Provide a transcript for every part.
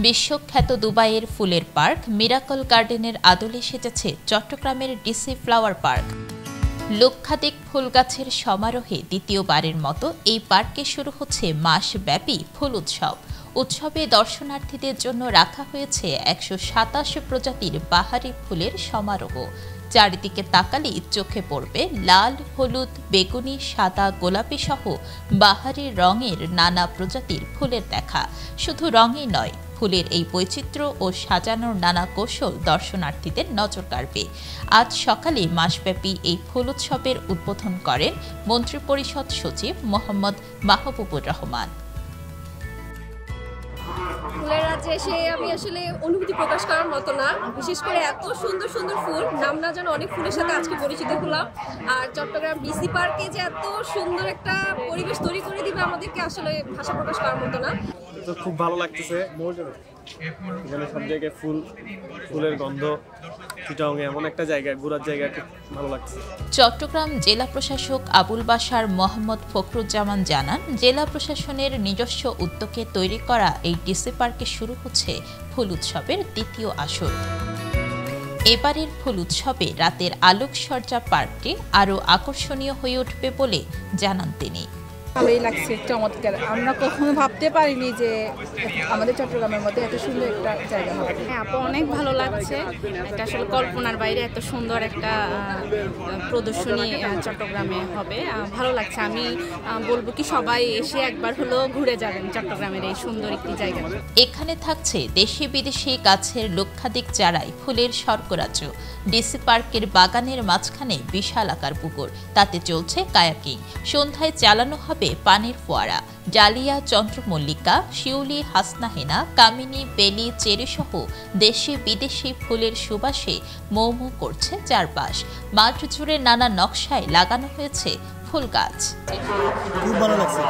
বিশ্বখ্যাত দুবাইয়ের ফুলের পার্ক মিরাকল গার্ডেনের আদলে সেজেছে চট্টগ্রামের ডিসি ফ্লাওয়ার পার্ক। লক্ষাধিক ফুল গাছের সমারোহে দ্বিতীয়বারের মতো এই পার্কে শুরু হচ্ছে মাসব্যাপী ফুল উৎসব। উৎসবে দর্শনার্থীদের জন্য রাখা হয়েছে ১২৭ প্রজাতির বাহারি ফুলের সমারোহ। চারিদিকে তাকালেই চোখে পড়বে লাল, হলুদ, বেগুনি, সাদা, গোলাপি সহ বাহারি রঙের নানা প্রজাতির ফুলের দেখা। শুধু রঙই নয়, ফুলের এই বৈচিত্র্য ও সাজানোর নানা কৌশল দর্শনার্থীদের নজর কাড়বে। আজ সকালে মাসব্যাপী এই ফুল উৎসবের উদ্বোধন করেন মন্ত্রিপরিষদ সচিব মোহাম্মদ মাহবুবুর রহমান। ফুলের রাজ্যে এসে আমি আসলে অনুভূতি প্রকাশ করার মতো না। বিশেষ করে এত সুন্দর সুন্দর ফুল, নাম না জানা অনেক ফুলের সাথে আজকে পরিচিত হলাম। আর চট্টগ্রাম ডিসি পার্কে যে এত সুন্দর একটা পরিবেশ তৈরি করে দিবে আমাদেরকে, আসলে ভাষা প্রকাশ করার মতো না। তো খুব ভালো লাগতেছে। এখানে সব জায়গায় ফুলের গন্ধ, চিটাগাংয়ে এমন একটা জায়গা, ঘোরার জায়গা, খুব ভালো লাগছে। চট্টগ্রাম জেলা প্রশাসক আবুল বাশার মোহাম্মদ ফখরুজ্জামান জানান, জেলা প্রশাসনের নিজস্ব উদ্যোগে তৈরি করা এই ডিসি পার্কে শুরু হচ্ছে ফুল উৎসবের দ্বিতীয় আসর। এবারের ফুল উৎসবে রাতের আলোকসজ্জা পার্কটি আরও আকর্ষণীয় হয়ে উঠবে বলে জানান তিনি। ভালোই লাগছে, চমৎকার। আমরা কখনো ভাবতে পারিনি যে আমাদের চট্টগ্রামের মধ্যে এত সুন্দর একটা জায়গা হবে। হ্যাঁ আপু, অনেক ভালো লাগছে। এটা আসলে কল্পনার বাইরে এত সুন্দর একটা প্রদর্শনী চট্টগ্রামে হবে, ভালো লাগছে। আমি বলবো কি সবাই এসে একবার হলেও ঘুরে যাবেন চট্টগ্রামের এই সুন্দর একটি জায়গা। এখানে থাকছে দেশি বিদেশি গাছের লক্ষাধিক চারাই ফুলের স্বর্গরাজ্য। ডিসি পার্কের বাগানের মাঝখানে বিশাল আকার পুকুর, তাতে চলছে কায়াকিং। সন্ধ্যায় চালানো হবে পানির ফোয়ারা। ডালিয়া, চন্দ্রমল্লিকা, শিউলি, হাসনাহেনা, কামিনী, বেলি, চেরি সহ দেশি বিদেশি ফুলের সুবাসে মৌ মৌ করছে চারপাশ। মাঠ জুড়ে নানা নকশায় লাগানো হয়েছে ফুল গাছ। খুব ভালো লাগছে।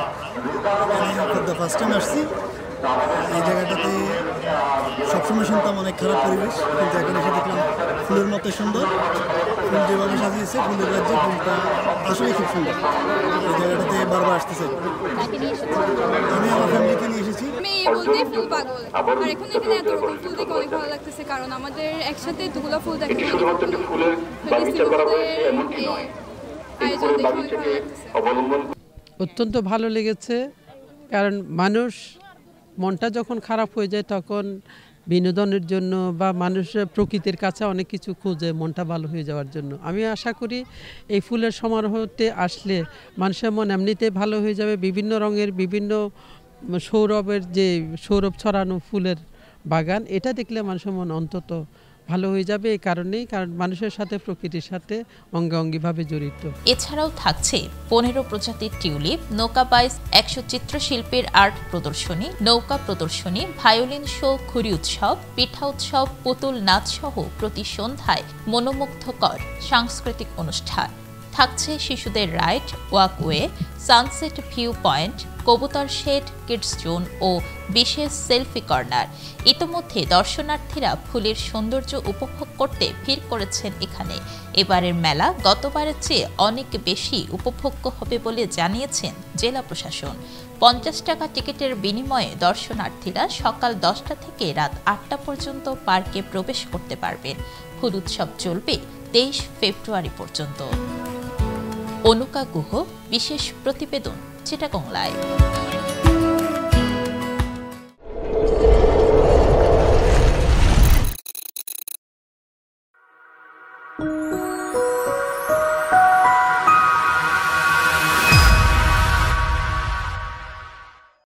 ফার্স্ট টাইম আসছি এই জায়গাটাতে। সবসময় শুনতাম অনেক খারাপ পরিবেশ, কিন্তু এখন এসে দেখলাম ফুলের মতো সুন্দর। ফুল যেভাবে সাজিয়েছে, ফুলের রাজ্যে ফুলটা আসলে খুব সুন্দর। এই জায়গাটাতে বারবার আসতে চাই। আমি আমার ফ্যামিলিকে নিয়ে এসেছি। আমি বলতে ফুল পাগল, আর এখন এখানে এত রকম ফুল দেখে অনেক ভালো লাগতেছে, কারণ আমাদের একসাথে এতগুলো ফুল দেখে অত্যন্ত ভালো লেগেছে। কারণ মানুষ মনটা যখন খারাপ হয়ে যায় তখন বিনোদনের জন্য বা মানুষের প্রকৃতির কাছে অনেক কিছু খোঁজে মনটা ভালো হয়ে যাওয়ার জন্য। আমি আশা করি এই ফুলের সমারোহতে আসলে মানুষের মন এমনিতেই ভালো হয়ে যাবে। বিভিন্ন রঙের, বিভিন্ন সৌরভের যে সৌরভ ছড়ানো ফুলের বাগান, এটা দেখলে মানুষের মন অন্তত ভালো হয়ে যাবে। এই কারণেই, কারণ মানুষের সাথে প্রকৃতির সাথে অঙ্গাঙ্গিভাবে জড়িত। এছাড়াও থাকছে 15 প্রজাতির টিউলিপ, নৌকা বাইচ, 100 চিত্রশিল্পীর আর্ট প্রদর্শনী, নৌকা প্রদর্শনী, ভায়োলিন শো, ঘুড়ি উৎসব, পিঠা উৎসব, পুতুল নাচ সহ প্রতি সন্ধ্যায় মনোমুগ্ধকর সাংস্কৃতিক অনুষ্ঠান। থাকছে শিশুদের ride, walkway, sunset view point, কবুতর শেড, কিডস জোন ও বিশেষ সেলফি কর্নার। ইতোমধ্যে দর্শনার্থীরা ফুলের সৌন্দর্য উপভোগ করতে ভিড় করেছেন এখানে। এবারের মেলা গতবারের চেয়ে অনেক বেশি উপভোগ্য হবে বলে জানিয়েছেন জেলা প্রশাসন। 50 টাকা টিকিটের বিনিময়ে দর্শনার্থীরা সকাল 10টা থেকে রাত 8টা পর্যন্ত পার্কে প্রবেশ করতে পারবেন। ফুল উৎসব চলবে 23 ফেব্রুয়ারি পর্যন্ত। অনুকা গুহ, বিশেষ প্রতিবেদন, চিটাগং লাইভ।